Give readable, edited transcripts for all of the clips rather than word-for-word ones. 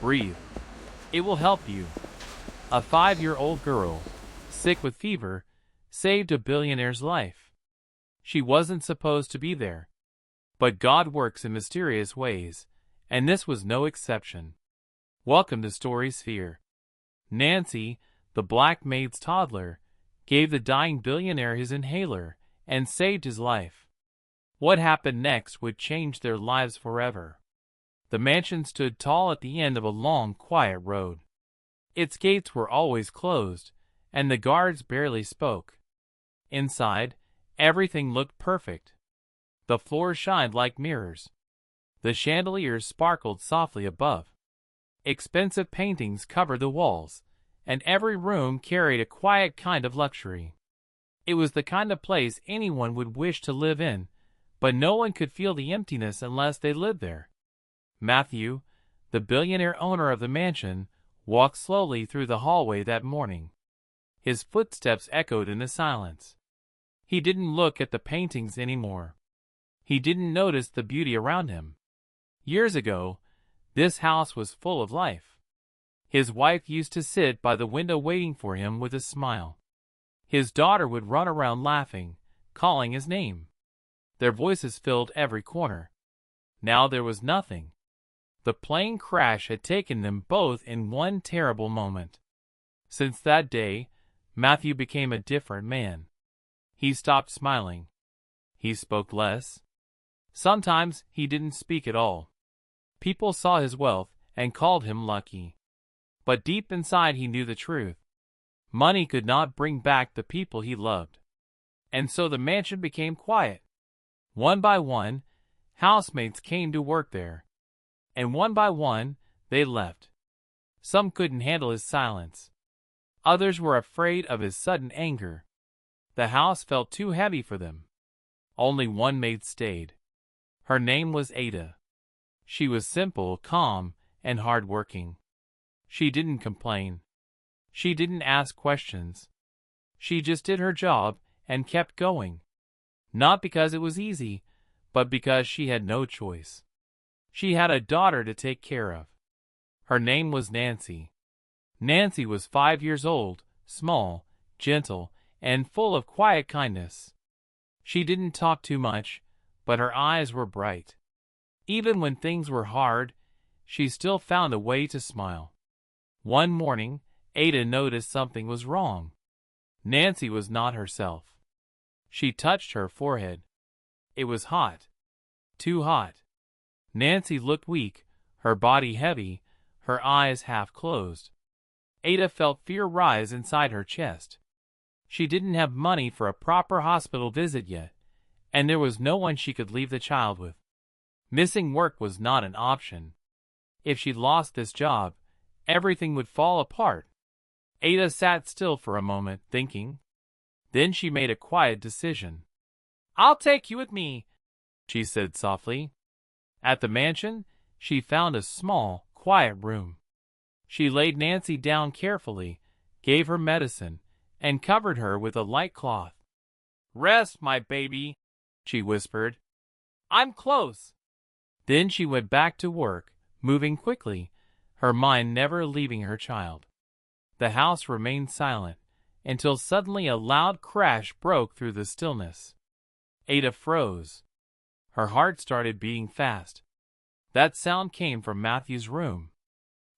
Breathe. It will help you. A 5-year-old girl, sick with fever, saved a billionaire's life. She wasn't supposed to be there. But God works in mysterious ways, and this was no exception. Welcome to StorySphere. Nancy, the black maid's toddler, gave the dying billionaire his inhaler and saved his life. What happened next would change their lives forever. The mansion stood tall at the end of a long, quiet road. Its gates were always closed, and the guards barely spoke. Inside, everything looked perfect. The floors shined like mirrors. The chandeliers sparkled softly above. Expensive paintings covered the walls, and every room carried a quiet kind of luxury. It was the kind of place anyone would wish to live in, but no one could feel the emptiness unless they lived there. Matthew, the billionaire owner of the mansion, walked slowly through the hallway that morning. His footsteps echoed in the silence. He didn't look at the paintings anymore. He didn't notice the beauty around him. Years ago, this house was full of life. His wife used to sit by the window waiting for him with a smile. His daughter would run around laughing, calling his name. Their voices filled every corner. Now there was nothing. The plane crash had taken them both in one terrible moment. Since that day, Matthew became a different man. He stopped smiling. He spoke less. Sometimes he didn't speak at all. People saw his wealth and called him lucky. But deep inside he knew the truth. Money could not bring back the people he loved. And so the mansion became quiet. One by one, housemates came to work there. And one by one, they left. Some couldn't handle his silence. Others were afraid of his sudden anger. The house felt too heavy for them. Only one maid stayed. Her name was Ada. She was simple, calm, and hard-working. She didn't complain. She didn't ask questions. She just did her job and kept going. Not because it was easy, but because she had no choice. She had a daughter to take care of. Her name was Nancy. Nancy was 5 years old, small, gentle, and full of quiet kindness. She didn't talk too much, but her eyes were bright. Even when things were hard, she still found a way to smile. One morning, Ada noticed something was wrong. Nancy was not herself. She touched her forehead. It was hot. Too hot. Nancy looked weak, her body heavy, her eyes half closed. Ada felt fear rise inside her chest. She didn't have money for a proper hospital visit yet, and there was no one she could leave the child with. Missing work was not an option. If she lost this job, everything would fall apart. Ada sat still for a moment, thinking. Then she made a quiet decision. "I'll take you with me," she said softly. At the mansion, she found a small, quiet room. She laid Nancy down carefully, gave her medicine, and covered her with a light cloth. "Rest, my baby," she whispered. "I'm close." Then she went back to work, moving quickly, her mind never leaving her child. The house remained silent, until suddenly a loud crash broke through the stillness. Ada froze. Her heart started beating fast. That sound came from Matthew's room.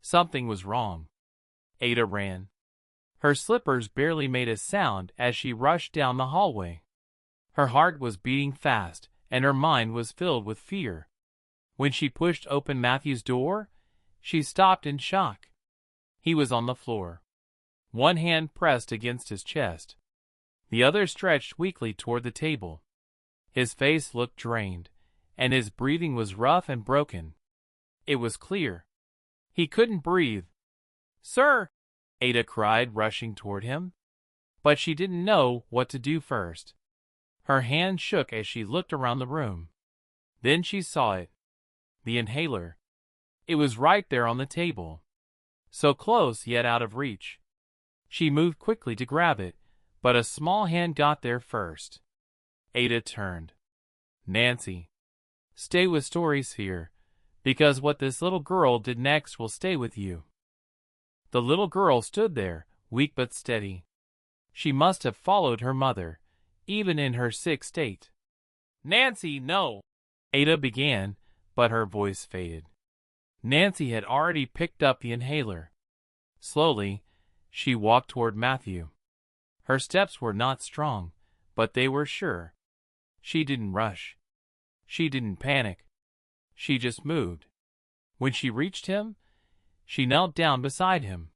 Something was wrong. Ada ran. Her slippers barely made a sound as she rushed down the hallway. Her heart was beating fast, and her mind was filled with fear. When she pushed open Matthew's door, she stopped in shock. He was on the floor. One hand pressed against his chest. The other stretched weakly toward the table. His face looked drained, and his breathing was rough and broken. It was clear. He couldn't breathe. "Sir!" Ada cried, rushing toward him. But she didn't know what to do first. Her hand shook as she looked around the room. Then she saw it. The inhaler. It was right there on the table. So close yet out of reach. She moved quickly to grab it, but a small hand got there first. Ada turned. "Nancy, stay with StorySphere. because what this little girl did next will stay with you." The little girl stood there, weak but steady. She must have followed her mother, even in her sick state. "Nancy, no," Ada began, but her voice faded. Nancy had already picked up the inhaler. Slowly, she walked toward Matthew. Her steps were not strong, but they were sure. She didn't rush. She didn't panic. She just moved. When she reached him, she knelt down beside him.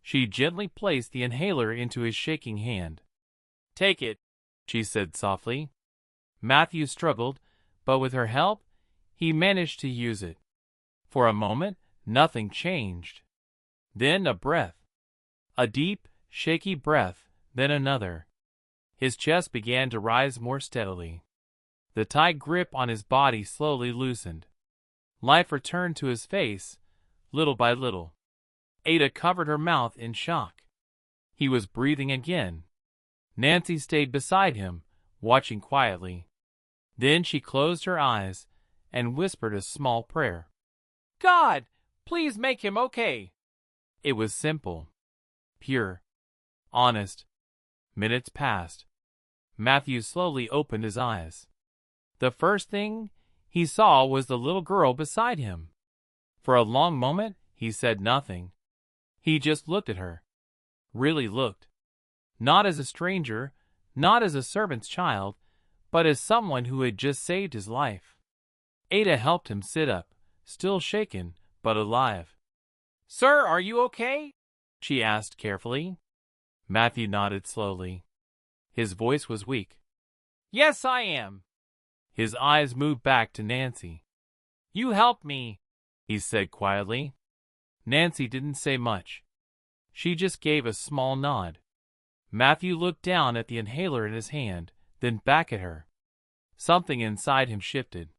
She gently placed the inhaler into his shaking hand. "Take it," she said softly. Matthew struggled, but with her help, he managed to use it. For a moment, nothing changed. Then a breath. A deep, shaky breath, then another. His chest began to rise more steadily. The tight grip on his body slowly loosened. Life returned to his face, little by little. Ada covered her mouth in shock. He was breathing again. Nancy stayed beside him, watching quietly. Then she closed her eyes and whispered a small prayer. "God, please make him okay." It was simple, pure, honest. Minutes passed. Matthew slowly opened his eyes. The first thing he saw was the little girl beside him. For a long moment, he said nothing. He just looked at her. Really looked. Not as a stranger, not as a servant's child, but as someone who had just saved his life. Ada helped him sit up, still shaken, but alive. "Sir, are you okay?" she asked carefully. Matthew nodded slowly. His voice was weak. "Yes, I am." His eyes moved back to Nancy. "You helped me," he said quietly. Nancy didn't say much. She just gave a small nod. Matthew looked down at the inhaler in his hand, then back at her. Something inside him shifted.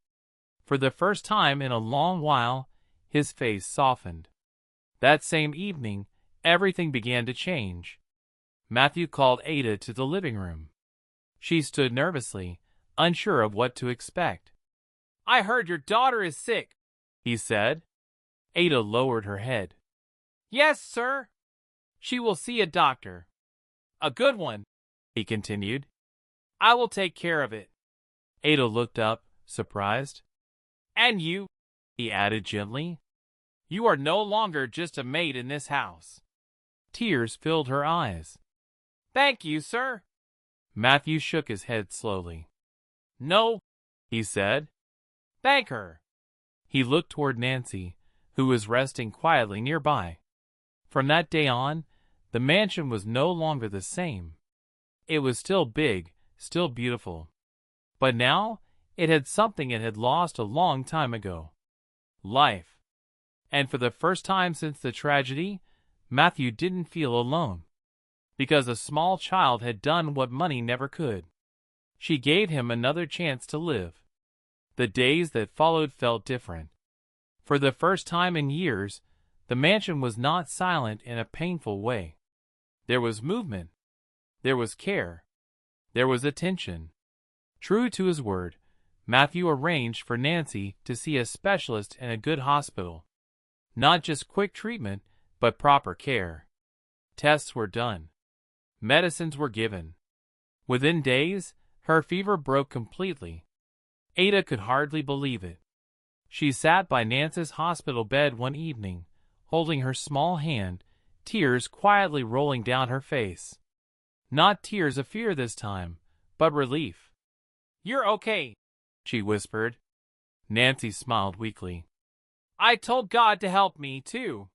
For the first time in a long while, his face softened. That same evening, everything began to change. Matthew called Ada to the living room. She stood nervously, unsure of what to expect. "I heard your daughter is sick," he said. Ada lowered her head. "Yes, sir. She will see a doctor. A good one," he continued. "I will take care of it." Ada looked up, surprised. "And you," he added gently. "You are no longer just a maid in this house." Tears filled her eyes. "Thank you, sir." Matthew shook his head slowly. "No," he said. "Thank her." He looked toward Nancy, who was resting quietly nearby. From that day on, the mansion was no longer the same. It was still big, still beautiful. But now, it had something it had lost a long time ago. Life. And for the first time since the tragedy, Matthew didn't feel alone. Because a small child had done what money never could. She gave him another chance to live. The days that followed felt different. For the first time in years, the mansion was not silent in a painful way. There was movement. There was care. There was attention. True to his word, Matthew arranged for Nancy to see a specialist in a good hospital. Not just quick treatment, but proper care. Tests were done. Medicines were given. Within days, her fever broke completely. Ada could hardly believe it. She sat by Nancy's hospital bed one evening, holding her small hand, tears quietly rolling down her face. Not tears of fear this time, but relief. "You're okay," she whispered. Nancy smiled weakly. "I told God to help me, too."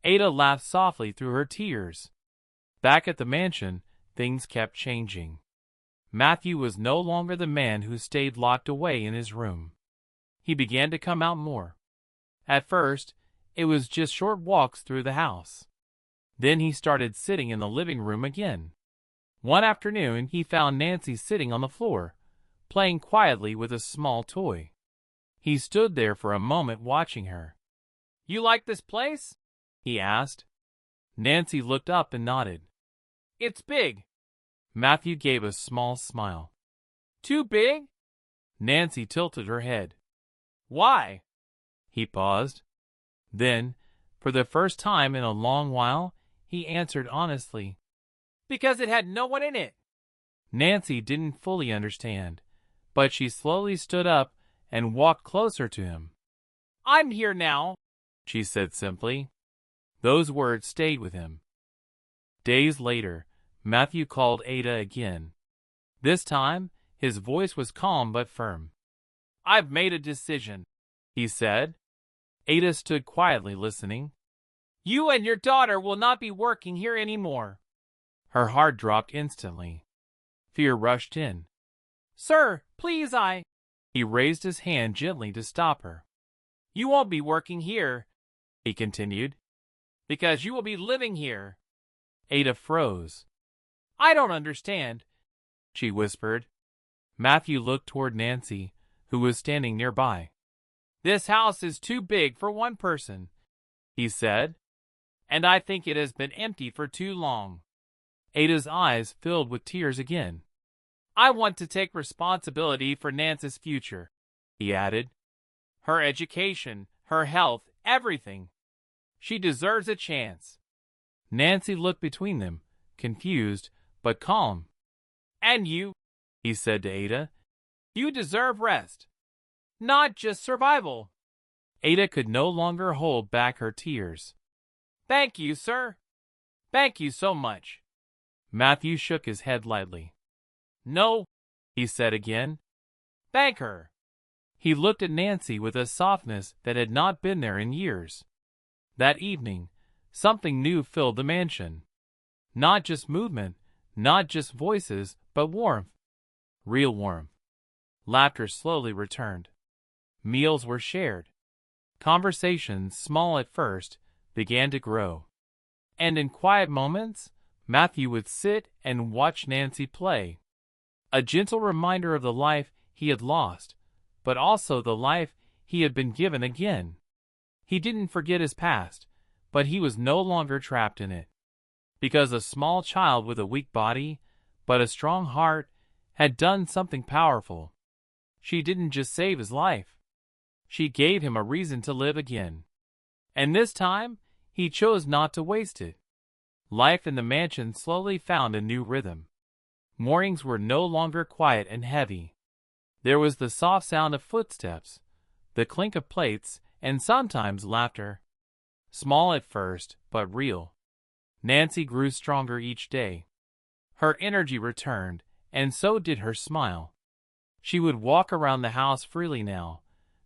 Ada laughed softly through her tears. Back at the mansion, things kept changing. Matthew was no longer the man who stayed locked away in his room. He began to come out more. At first, it was just short walks through the house. Then he started sitting in the living room again. One afternoon, he found Nancy sitting on the floor, playing quietly with a small toy. He stood there for a moment watching her. "You like this place?" he asked. Nancy looked up and nodded. "It's big." Matthew gave a small smile. "Too big?" Nancy tilted her head. "Why?" He paused. Then, for the first time in a long while, he answered honestly. Because it had no one in it. Nancy didn't fully understand, but she slowly stood up and walked closer to him. I'm here now, she said simply. Those words stayed with him. Days later, Matthew called Ada again. This time, his voice was calm but firm. I've made a decision, he said. Ada stood quietly listening. You and your daughter will not be working here anymore. Her heart dropped instantly. Fear rushed in. Sir, please, He raised his hand gently to stop her. You won't be working here, he continued, because you will be living here. Ada froze. I don't understand, she whispered. Matthew looked toward Nancy, who was standing nearby. This house is too big for one person, he said, and I think it has been empty for too long. Ada's eyes filled with tears again. I want to take responsibility for Nancy's future, he added. Her education, her health, everything. She deserves a chance. Nancy looked between them, confused but calm. And you, he said to Ada, you deserve rest, not just survival. Ada could no longer hold back her tears. Thank you, sir. Thank you so much. Matthew shook his head lightly. No, he said again. Thank her. He looked at Nancy with a softness that had not been there in years. That evening, something new filled the mansion. Not just movement, not just voices, but warmth. Real warmth. Laughter slowly returned. Meals were shared. Conversations, small at first, began to grow. And in quiet moments, Matthew would sit and watch Nancy play. A gentle reminder of the life he had lost, but also the life he had been given again. He didn't forget his past, but he was no longer trapped in it. Because a small child with a weak body, but a strong heart, had done something powerful. She didn't just save his life. She gave him a reason to live again. And this time, he chose not to waste it. Life in the mansion slowly found a new rhythm. Mornings were no longer quiet and heavy. There was the soft sound of footsteps, the clink of plates, and sometimes laughter. Small at first, but real. Nancy grew stronger each day. Her energy returned, and so did her smile. She would walk around the house freely now,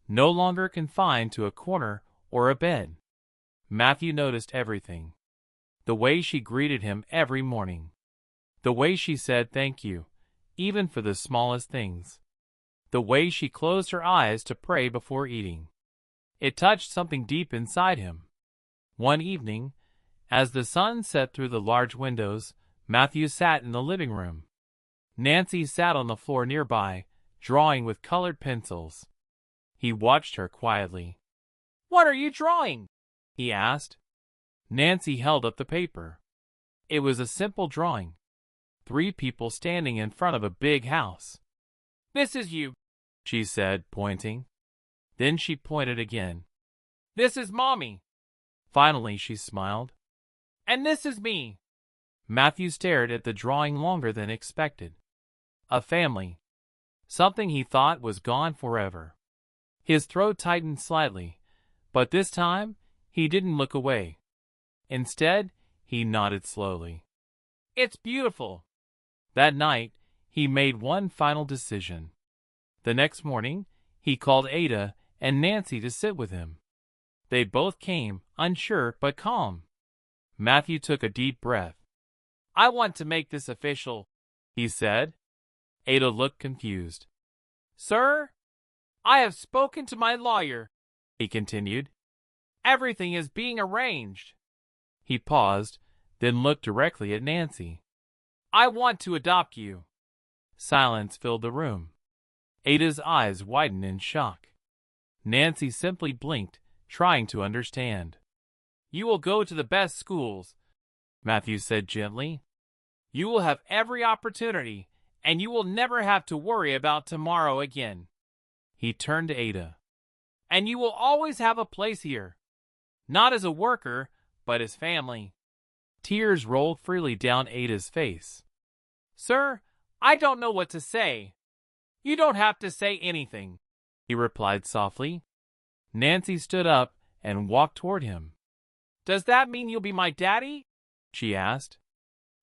no longer confined to a corner or a bed. Matthew noticed everything. The way she greeted him every morning. The way she said thank you, even for the smallest things. The way she closed her eyes to pray before eating. It touched something deep inside him. One evening, as the sun set through the large windows, Matthew sat in the living room. Nancy sat on the floor nearby, drawing with colored pencils. He watched her quietly. "What are you drawing?" he asked. Nancy held up the paper. It was a simple drawing. 3 people standing in front of a big house. "This is you," she said, pointing. Then she pointed again. "This is Mommy." Finally she smiled. "And this is me." Matthew stared at the drawing longer than expected. A family. Something he thought was gone forever. His throat tightened slightly, but this time he didn't look away. Instead, he nodded slowly. "It's beautiful." That night, he made one final decision. The next morning, he called Ada and Nancy to sit with him. They both came, unsure but calm. Matthew took a deep breath. "I want to make this official," he said. Ada looked confused. "Sir, I have spoken to my lawyer," he continued. "Everything is being arranged." He paused, then looked directly at Nancy. "I want to adopt you." Silence filled the room. Ada's eyes widened in shock. Nancy simply blinked, trying to understand. "You will go to the best schools," Matthew said gently. "You will have every opportunity, and you will never have to worry about tomorrow again." He turned to Ada. and you will always have a place here. Not as a worker, but as family." Tears rolled freely down Ada's face. "Sir, I don't know what to say." "You don't have to say anything," he replied softly. Nancy stood up and walked toward him. "Does that mean you'll be my daddy?" she asked.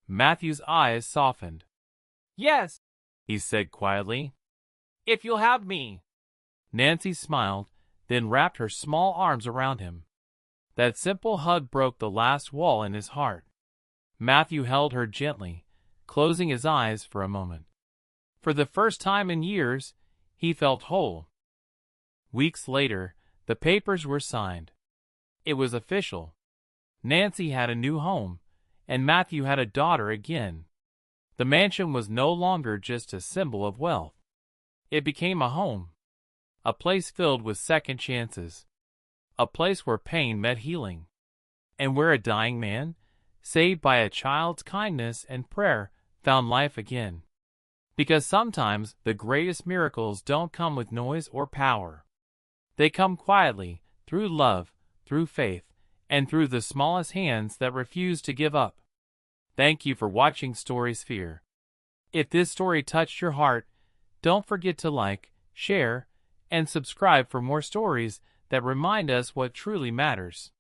Matthew's eyes softened. "Yes," he said quietly, "if you'll have me." Nancy smiled, then wrapped her small arms around him. That simple hug broke the last wall in his heart. Matthew held her gently, closing his eyes for a moment. For the first time in years, he felt whole. Weeks later, the papers were signed. It was official. Nancy had a new home, and Matthew had a daughter again. The mansion was no longer just a symbol of wealth. It became a home, a place filled with second chances, a place where pain met healing, and where a dying man, saved by a child's kindness and prayer, found life again. Because sometimes the greatest miracles don't come with noise or power. They come quietly, through love, through faith, and through the smallest hands that refuse to give up. Thank you for watching StorySphere. If this story touched your heart, don't forget to like, share, and subscribe for more stories that remind us what truly matters.